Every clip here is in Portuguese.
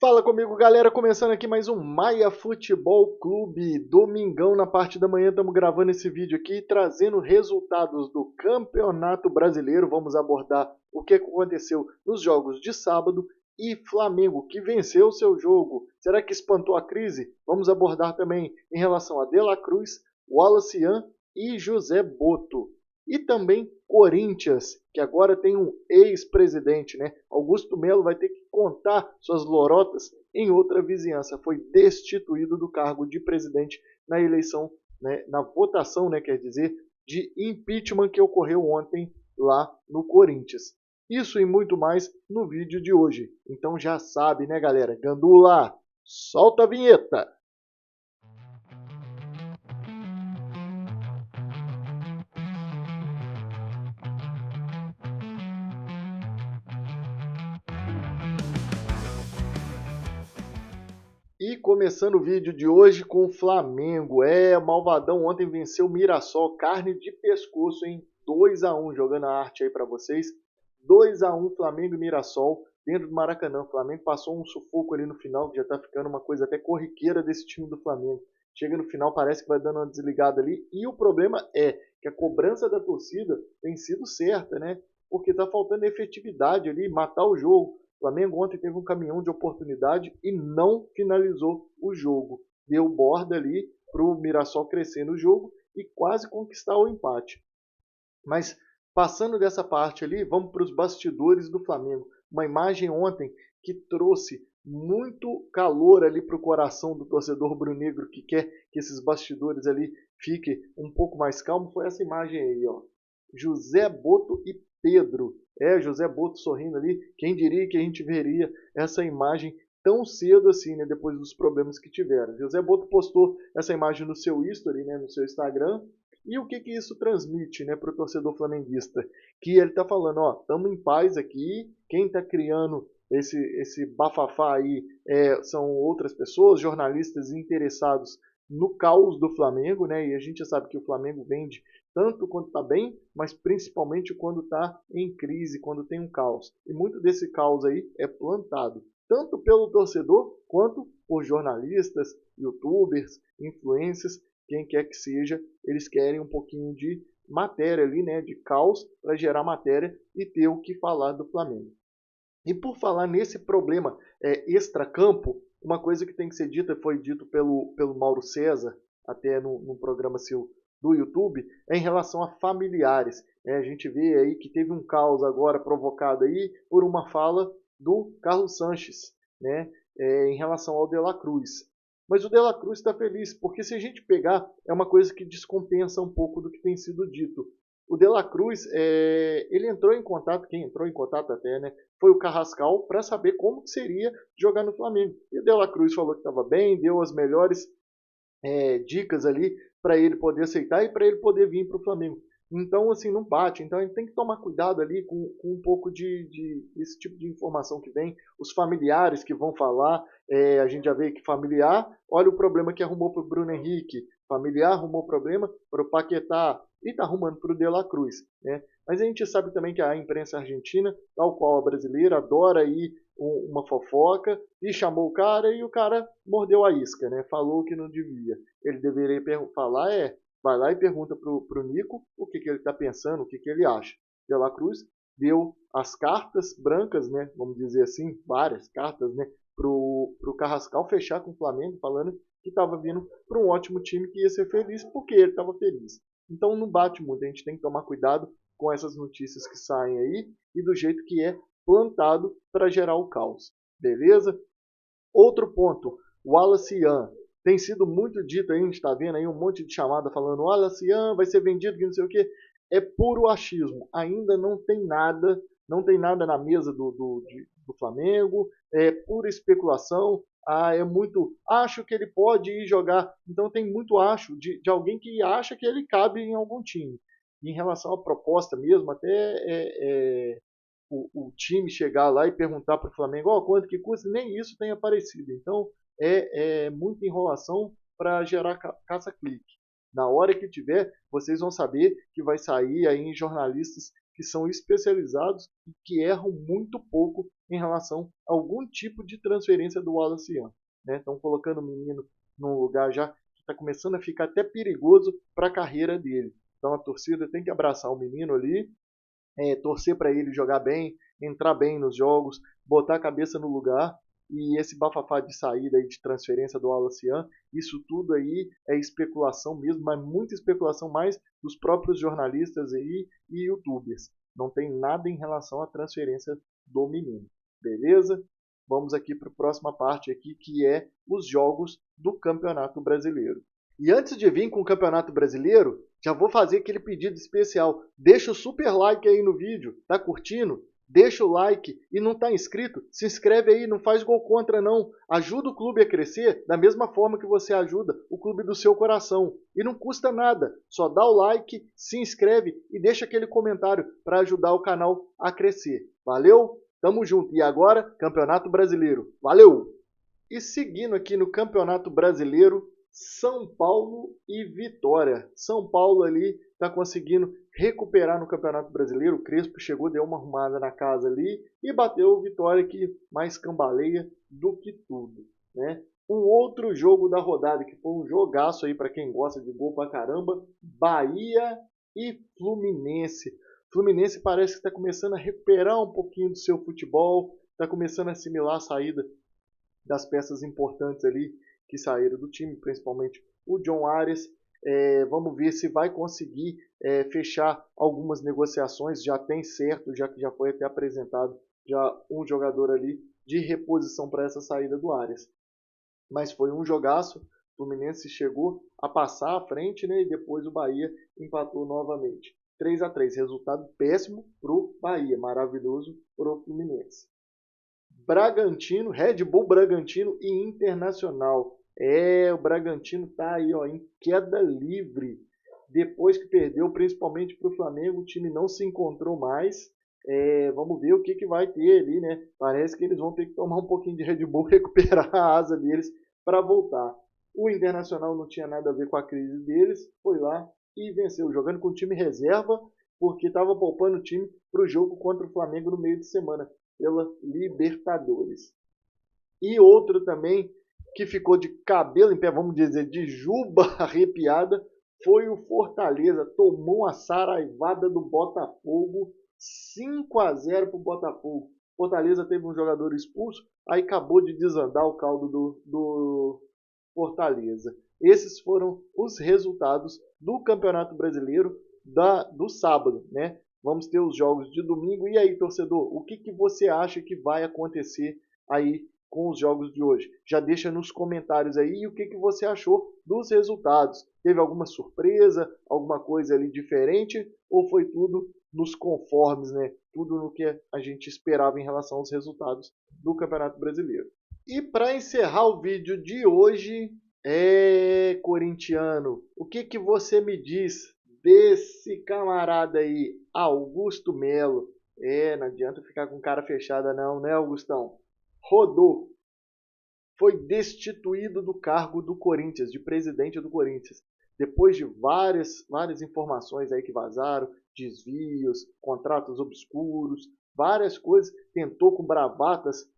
Fala comigo, galera, começando aqui mais um Maia Futebol Clube. Domingão na parte da manhã estamos gravando esse vídeo aqui, trazendo resultados do Campeonato Brasileiro. Vamos abordar o que aconteceu nos jogos de sábado e Flamengo, que venceu o seu jogo. Será que espantou a crise? Vamos abordar também em relação a De La Cruz, Wallace Yan e José Boto. E também Corinthians, que agora tem um ex-presidente, né? Augusto Melo vai ter que contar suas lorotas em outra vizinhança. Foi destituído do cargo de presidente na eleição, né, na votação, né, quer dizer, de impeachment que ocorreu ontem lá no Corinthians. Isso e muito mais no vídeo de hoje. Então já sabe, né, galera? Gandula, solta a vinheta! E começando o vídeo de hoje com o Flamengo. O Malvadão ontem venceu o Mirassol, carne de pescoço, hein? 2-1, jogando a arte aí para vocês. 2-1 Flamengo e Mirassol dentro do Maracanã. O Flamengo passou um sufoco ali no final, que já tá ficando uma coisa até corriqueira desse time do Flamengo. Chega no final, parece que vai dando uma desligada ali. E o problema é que a cobrança da torcida tem sido certa, né? Porque tá faltando efetividade ali, matar o jogo. O Flamengo ontem teve um caminhão de oportunidade e não finalizou o jogo. Deu borda ali para o Mirassol crescer no jogo e quase conquistar o empate. Mas passando dessa parte ali, vamos para os bastidores do Flamengo. Uma imagem ontem que trouxe muito calor ali para o coração do torcedor brunegro que quer que esses bastidores ali fiquem um pouco mais calmo. Foi essa imagem aí, ó. José Boto e Pedro. José Boto sorrindo ali. Quem diria que a gente veria essa imagem tão cedo assim, né, depois dos problemas que tiveram. José Boto postou essa imagem no seu history, né, no seu Instagram. E o que que isso transmite, né, para o torcedor flamenguista? Que ele está falando, ó, estamos em paz aqui. Quem está criando esse bafafá aí são outras pessoas, jornalistas interessados no caos do Flamengo, né? E a gente já sabe que o Flamengo vende tanto quando está bem, mas principalmente quando está em crise, quando tem um caos. E muito desse caos aí é plantado, tanto pelo torcedor quanto por jornalistas, youtubers, influencers, quem quer que seja, eles querem um pouquinho de matéria ali, né, de caos, para gerar matéria e ter o que falar do Flamengo. E por falar nesse problema extracampo, uma coisa que tem que ser dita, foi dito pelo Mauro César, até no programa seu do YouTube, é em relação a familiares. A gente vê aí que teve um caos agora provocado aí por uma fala do Carlos Sanches, né, em relação ao De La Cruz. Mas o De La Cruz está feliz, porque se a gente pegar, é uma coisa que descompensa um pouco do que tem sido dito. O De La Cruz, ele entrou em contato, quem entrou em contato até, né, foi o Carrascal, para saber como que seria jogar no Flamengo. E o De La Cruz falou que estava bem, deu as melhores dicas ali para ele poder aceitar e para ele poder vir para o Flamengo. Então, assim, não bate. Então, a gente tem que tomar cuidado ali com um pouco de esse tipo de informação que vem. Os familiares que vão falar, a gente já vê que familiar, olha o problema que arrumou para o Bruno Henrique. Familiar arrumou problema para o Paquetá e está arrumando para o De La Cruz, né? Mas a gente sabe também que a imprensa argentina, tal qual a brasileira, adora ir uma fofoca e chamou o cara e o cara mordeu a isca, né? Falou que não devia. Ele deveria falar, vai lá e pergunta pro Nico o que ele está pensando, o que ele acha. De La Cruz deu as cartas brancas, né? Vamos dizer assim, várias cartas, né? Pro Carrascal fechar com o Flamengo, falando que estava vindo para um ótimo time que ia ser feliz porque ele estava feliz. Então não bate muito, a gente tem que tomar cuidado com essas notícias que saem aí e do jeito que é plantado para gerar o caos. Beleza? Outro ponto, o Wallace Yan. Tem sido muito dito aí, a gente está vendo aí um monte de chamada falando Wallace Yan vai ser vendido, que não sei o que. É puro achismo. Ainda não tem nada na mesa do Flamengo. É pura especulação. É muito. Acho que ele pode ir jogar. Então tem muito acho de alguém que acha que ele cabe em algum time. Em relação à proposta mesmo, até o time chegar lá e perguntar para o Flamengo, oh, quanto que custa, nem isso tem aparecido. Então é muita enrolação para gerar caça-clique. Na hora que tiver, vocês vão saber que vai sair aí em jornalistas que são especializados e que erram muito pouco em relação a algum tipo de transferência do Wallace Young, né? Estão colocando o menino num lugar já que está começando a ficar até perigoso para a carreira dele. Então a torcida tem que abraçar o menino ali, torcer para ele jogar bem, entrar bem nos jogos, botar a cabeça no lugar. E esse bafafá de saída e de transferência do Wallace Young, isso tudo aí é especulação mesmo, mas muita especulação mais dos próprios jornalistas aí e youtubers. Não tem nada em relação à transferência do menino, beleza? Vamos aqui para a próxima parte aqui, que é os jogos do Campeonato Brasileiro. E antes de vir com o Campeonato Brasileiro, já vou fazer aquele pedido especial. Deixa o super like aí no vídeo. Tá curtindo? Deixa o like e não tá inscrito? Se inscreve aí, não faz gol contra não. Ajuda o clube a crescer da mesma forma que você ajuda o clube do seu coração. E não custa nada. Só dá o like, se inscreve e deixa aquele comentário para ajudar o canal a crescer. Valeu? Tamo junto. E agora, Campeonato Brasileiro. Valeu! E seguindo aqui no Campeonato Brasileiro, São Paulo e Vitória. São Paulo ali está conseguindo recuperar no Campeonato Brasileiro. O Crespo chegou, deu uma arrumada na casa ali e bateu o Vitória, que mais cambaleia do que tudo, né? Um outro jogo da rodada, que foi um jogaço aí para quem gosta de gol pra caramba, Bahia e Fluminense. Fluminense parece que está começando a recuperar um pouquinho do seu futebol, está começando a assimilar a saída das peças importantes ali que saíram do time, principalmente o John Arias. Vamos ver se vai conseguir fechar algumas negociações. Já tem certo, já que já foi até apresentado já um jogador ali de reposição para essa saída do Arias. Mas foi um jogaço. O Fluminense chegou a passar à frente, né? E depois o Bahia empatou novamente. 3-3, resultado péssimo para o Bahia, maravilhoso para o Fluminense. Bragantino, Red Bull Bragantino e Internacional. O Bragantino está aí, ó, em queda livre. Depois que perdeu, principalmente para o Flamengo, o time não se encontrou mais. Vamos ver o que vai ter ali, né? Parece que eles vão ter que tomar um pouquinho de Red Bull, recuperar a asa deles para voltar. O Internacional não tinha nada a ver com a crise deles, foi lá e venceu, jogando com o time reserva, porque estava poupando o time para o jogo contra o Flamengo no meio de semana, pela Libertadores. E outro também que ficou de cabelo em pé, vamos dizer, de juba arrepiada, foi o Fortaleza. Tomou uma saraivada do Botafogo, 5-0 para o Botafogo. Fortaleza teve um jogador expulso, aí acabou de desandar o caldo do Fortaleza. Esses foram os resultados do Campeonato Brasileiro do sábado, né? Vamos ter os jogos de domingo. E aí, torcedor, o que você acha que vai acontecer aí com os jogos de hoje? Já deixa nos comentários aí o que você achou dos resultados. Teve alguma surpresa, alguma coisa ali diferente, ou foi tudo nos conformes, né? Tudo no que a gente esperava em relação aos resultados do Campeonato Brasileiro. E para encerrar o vídeo de hoje, corintiano, o que você me diz desse camarada aí, Augusto Melo? Não adianta ficar com cara fechada não, né, Augustão? Rodou. Foi destituído do cargo do Corinthians, de presidente do Corinthians. Depois de várias informações aí que vazaram, desvios, contratos obscuros, várias coisas, tentou com bravatas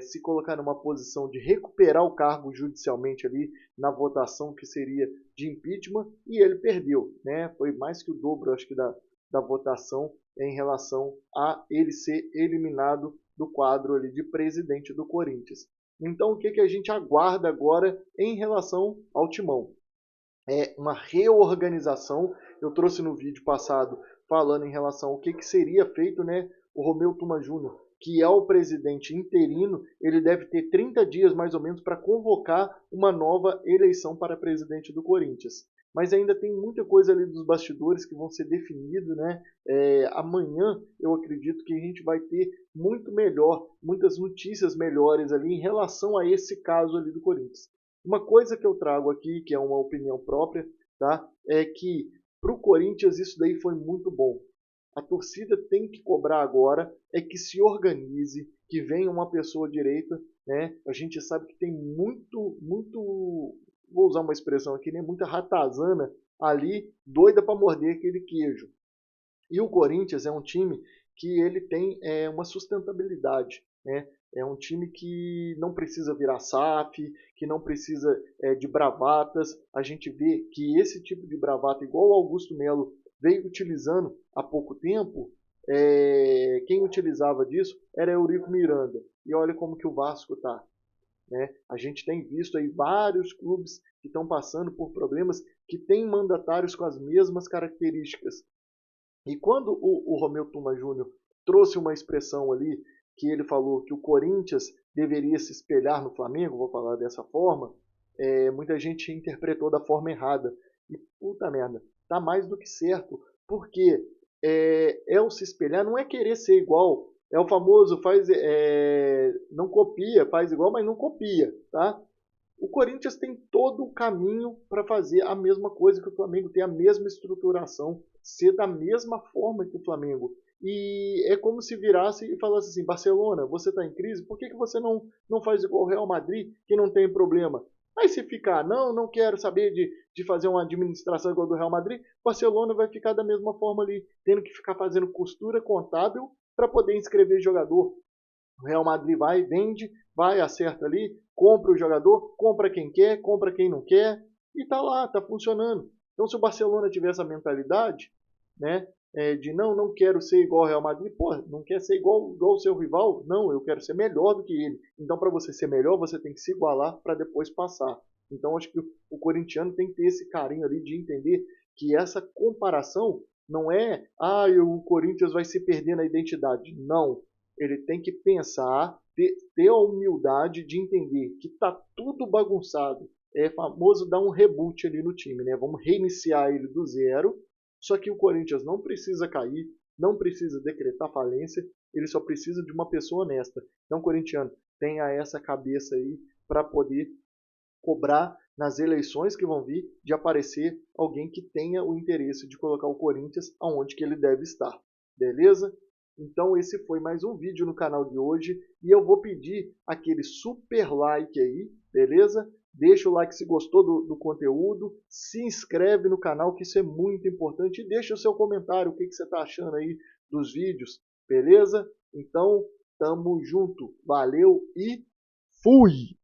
se colocar numa posição de recuperar o cargo judicialmente ali na votação que seria de impeachment, e ele perdeu, né? Foi mais que o dobro, acho que, da votação em relação a ele ser eliminado do quadro ali de presidente do Corinthians. Então, o que a gente aguarda agora em relação ao Timão? Uma reorganização. Eu trouxe no vídeo passado falando em relação ao que seria feito, né? O Romeu Tuma Júnior, que é o presidente interino, ele deve ter 30 dias mais ou menos para convocar uma nova eleição para presidente do Corinthians. Mas ainda tem muita coisa ali dos bastidores que vão ser definidos, né? Amanhã eu acredito que a gente vai ter muitas notícias melhores ali em relação a esse caso ali do Corinthians. Uma coisa que eu trago aqui, que é uma opinião própria, tá? É que para o Corinthians isso daí foi muito bom. A torcida tem que cobrar agora que se organize, que venha uma pessoa direita, né? A gente sabe que tem muito, vou usar uma expressão aqui, né? Muita ratazana ali, doida para morder aquele queijo. E o Corinthians é um time que ele tem uma sustentabilidade, né? É um time que não precisa virar SAF, que não precisa de bravatas. A gente vê que esse tipo de bravata, igual o Augusto Melo veio utilizando há pouco tempo, quem utilizava disso era Eurico Miranda. E olha como que o Vasco está. Né? A gente tem visto aí vários clubes que estão passando por problemas que têm mandatários com as mesmas características. E quando o Romeu Tuma Júnior trouxe uma expressão ali, que ele falou que o Corinthians deveria se espelhar no Flamengo, vou falar dessa forma, muita gente interpretou da forma errada. E puta merda, tá mais do que certo, porque o se espelhar, não é querer ser igual, é o famoso não copia, faz igual, mas não copia, tá? O Corinthians tem todo o caminho para fazer a mesma coisa que o Flamengo, ter a mesma estruturação, ser da mesma forma que o Flamengo. E é como se virasse e falasse assim: Barcelona, você está em crise, por que você não faz igual o Real Madrid, que não tem problema? Aí se ficar, não quero saber de fazer uma administração igual do Real Madrid, Barcelona vai ficar da mesma forma ali, tendo que ficar fazendo costura contábil para poder inscrever jogador. O Real Madrid vai, vende, vai, acerta ali, compra o jogador, compra quem quer, compra quem não quer, e tá lá, tá funcionando. Então, se o Barcelona tiver essa mentalidade, né, de não quero ser igual ao Real Madrid, pô, não quer ser igual o seu rival? Não, eu quero ser melhor do que ele. Então, para você ser melhor, você tem que se igualar para depois passar. Então, acho que o corintiano tem que ter esse carinho ali de entender que essa comparação não é, o Corinthians vai se perder na identidade. Não, ele tem que pensar, ter a humildade de entender que está tudo bagunçado. É famoso dar um reboot ali no time, né? Vamos reiniciar ele do zero. Só que o Corinthians não precisa cair, não precisa decretar falência, ele só precisa de uma pessoa honesta. Então, corintiano, tenha essa cabeça aí para poder cobrar nas eleições que vão vir de aparecer alguém que tenha o interesse de colocar o Corinthians aonde que ele deve estar. Beleza? Então esse foi mais um vídeo no canal de hoje e eu vou pedir aquele super like aí, beleza? Deixa o like se gostou do conteúdo, se inscreve no canal que isso é muito importante e deixa o seu comentário, o que você está achando aí dos vídeos, beleza? Então, tamo junto, valeu e fui!